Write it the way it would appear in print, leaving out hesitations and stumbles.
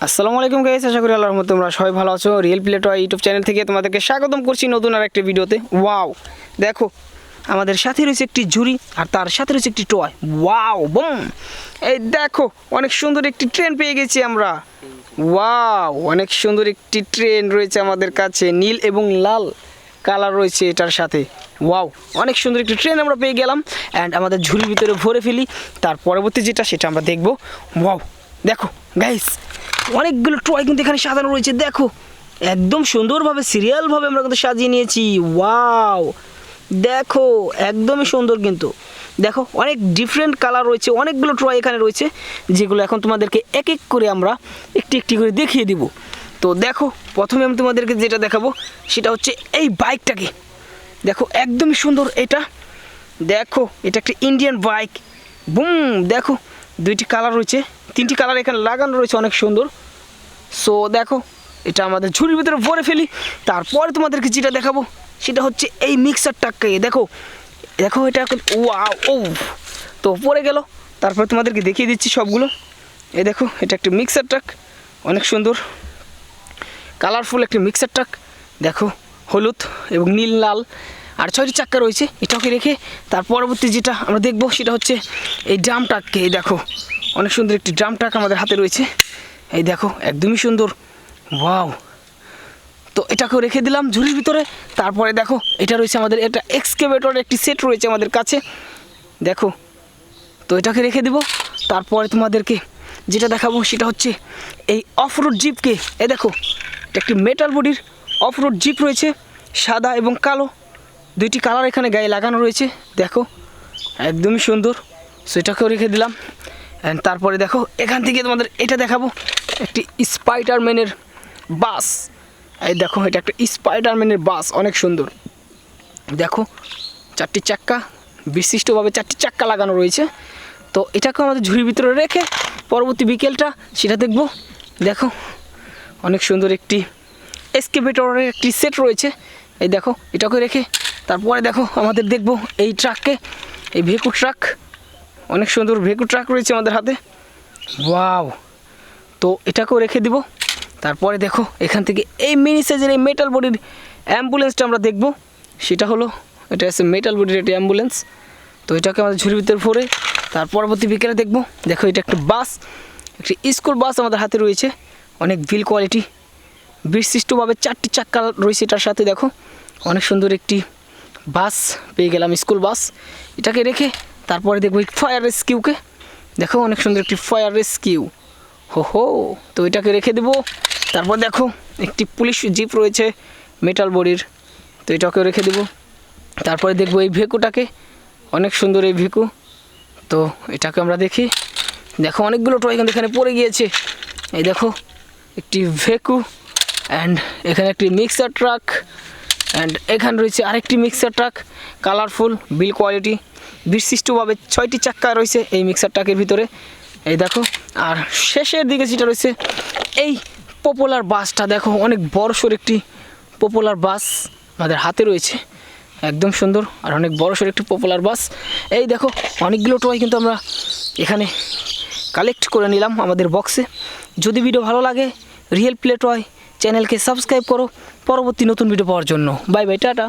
আসসালামু আলাইকুম গাইস, আশা করি আল্লাহর রহমতে তোমরা সবাই ভালো আছো। Real play toy YouTube channel থেকে তোমাদেরকে স্বাগতম করছি নতুন আর একটা ভিডিওতে। ওয়াও, দেখো আমাদের সাথে রয়েছে একটি ঝুড়ি আর তার সাথে রয়েছে একটি টয়। ওয়াও বুম, এই দেখো অনেক সুন্দর একটি ট্রেন পেয়ে গেছি আমরা। ওয়াও, অনেক সুন্দর একটি ট্রেন রয়েছে আমাদের কাছে, নীল এবং লাল কালার রয়েছে এটার সাথে। ওয়াও, অনেক সুন্দর একটি ট্রেন আমরা পেয়ে গেলাম অ্যান্ড আমাদের ঝুড়ির ভিতরে ভরে ফেলি। তার পরবর্তী যেটা সেটা আমরা দেখবো। ওয়াও, দেখো গাইস অনেকগুলো টয় কিন্তু এখানে সাজানো রয়েছে। দেখো একদম সুন্দরভাবে সিরিয়ালভাবে আমরা কিন্তু সাজিয়ে নিয়েছি। ওয়াও, দেখো একদমই সুন্দর। কিন্তু দেখো অনেক ডিফারেন্ট কালার রয়েছে, অনেকগুলো টয় এখানে রয়েছে যেগুলো এখন তোমাদেরকে এক এক করে আমরা একটি একটি করে দেখিয়ে দিব। তো দেখো প্রথমে আমি তোমাদেরকে যেটা দেখাবো সেটা হচ্ছে এই বাইকটাকে। দেখো একদমই সুন্দর এটা। দেখো এটা একটা ইন্ডিয়ান বাইক। বুম, দেখো দুইটি কালার রয়েছে, তিনটি কালার এখানে লাগানো রয়েছে, অনেক সুন্দর। সো দেখো এটা আমাদের ঝুড়ির ভিতরে ভরে ফেলি। তারপরে তোমাদেরকে যেটা দেখাবো সেটা হচ্ছে এই মিক্সারটাকে। দেখো দেখো এটা ওয়াও, ও তো পড়ে গেল। তারপরে তোমাদেরকে দেখিয়ে দিচ্ছি সবগুলো। এই দেখো এটা একটা মিক্সার ট্রাক, অনেক সুন্দর কালারফুল একটি মিক্সার ট্রাক। দেখো হলুদ এবং নীল লাল আর 6টি চাক্কা রয়েছে। এটাকে রেখে তার পরবর্তী যেটা আমরা দেখবো সেটা হচ্ছে এই ড্রাম ট্রাককে। এই দেখো অনেক সুন্দর একটি ড্রাম ট্রাক আমাদের হাতে রয়েছে। এই দেখো একদমই সুন্দর। ওয়াও, তো এটাকেও রেখে দিলাম ঝুড়ির ভিতরে। তারপরে দেখো এটা রয়েছে আমাদের, এটা এক্সকেভেটরের একটি সেট রয়েছে আমাদের কাছে। দেখো তো এটাকে রেখে দিব। তারপরে তোমাদেরকে যেটা দেখাবো সেটা হচ্ছে এই অফরোড জিপকে। এই দেখো এটা একটি মেটাল বডির অফরোড জিপ রয়েছে, সাদা এবং কালো দুইটি কালার এখানে গায়ে লাগানো রয়েছে। দেখো একদমই সুন্দর। সো এটাকেও রেখে দিলাম। অ্যান্ড তারপরে দেখো এখান থেকে তোমাদের এটা দেখাবো একটি স্পাইডারম্যানের বাস। এই দেখো এটা একটা স্পাইডারম্যানের বাস, অনেক সুন্দর। দেখো 4টি চাক্কা, বিশিষ্টভাবে 4টি চাক্কা লাগানো রয়েছে। তো এটাকেও আমাদের ঝুড়ির ভিতরে রেখে পরবর্তী বিকেলটা সেটা দেখব। দেখো অনেক সুন্দর একটি এক্সকেভেটরের একটি সেট রয়েছে। এই দেখো এটাকে রেখে তারপরে দেখো আমাদের দেখব এই ট্রাককে, এই ভেকু ট্রাক। অনেক সুন্দর ভেকু ট্রাক রয়েছে আমাদের হাতে। ওয়াও, তো এটাকেও রেখে দিব। তারপরে দেখো এখান থেকে এই মিনি সাইজের এই মেটাল বডির অ্যাম্বুলেন্সটা আমরা দেখব। সেটা হলো এটা আছে মেটাল বডির একটি অ্যাম্বুলেন্স। তো এটাকে আমাদের ঝুড়ির ভিতরে ভরে তার পরবর্তী বিকেলে দেখব। দেখো এটা একটা বাস, একটি স্কুল বাস আমাদের হাতে রয়েছে, অনেক ভিল কোয়ালিটি, বিশিষ্টভাবে 4টি চাক্কা রয়েছে এটার সাথে। দেখো অনেক সুন্দর একটি বাস পেয়ে গেলাম, স্কুল বাস। এটাকে রেখে তারপরে দেখবো ফায়ার রেস্কিউকে। দেখো অনেক সুন্দর একটি ফায়ার রেস্কিউ। হো, তো এটাকে রেখে দেবো। তারপর দেখো একটি পুলিশ জিপ রয়েছে মেটাল বডির, তো এটাকে রেখে দেবো। তারপরে দেখবো এই ভেকুটাকে, অনেক সুন্দর এই ভেকু। তো এটাকে আমরা দেখি। দেখো অনেকগুলো টয় কিন্তু এখানে পড়ে গিয়েছে। এই দেখো একটি ভেকু অ্যান্ড এখানে একটি মিক্সার ট্রাক অ্যান্ড এখানে রয়েছে আরেকটি mixer truck, colourful build quality, বিশিষ্টভাবে 6টি চাক্কা রয়েছে এই মিক্সার ট্রাকের ভিতরে। এই দেখো আর শেষের দিকে যেটা রয়েছে এই পপুলার বাসটা। দেখো অনেক বড়সড় একটি পপুলার বাস আমাদের হাতে রয়েছে, একদম সুন্দর আর অনেক বড়সড় একটি পপুলার বাস। এই দেখো অনেকগুলো টয় কিন্তু আমরা এখানে কালেক্ট করে নিলাম আমাদের বক্সে। যদি ভিডিও ভালো লাগে রিয়েল প্লে টয় চ্যানেলকে সাবস্ক্রাইব করো পরবর্তী নতুন ভিডিও পাওয়ার জন্য। Bye bye, tata.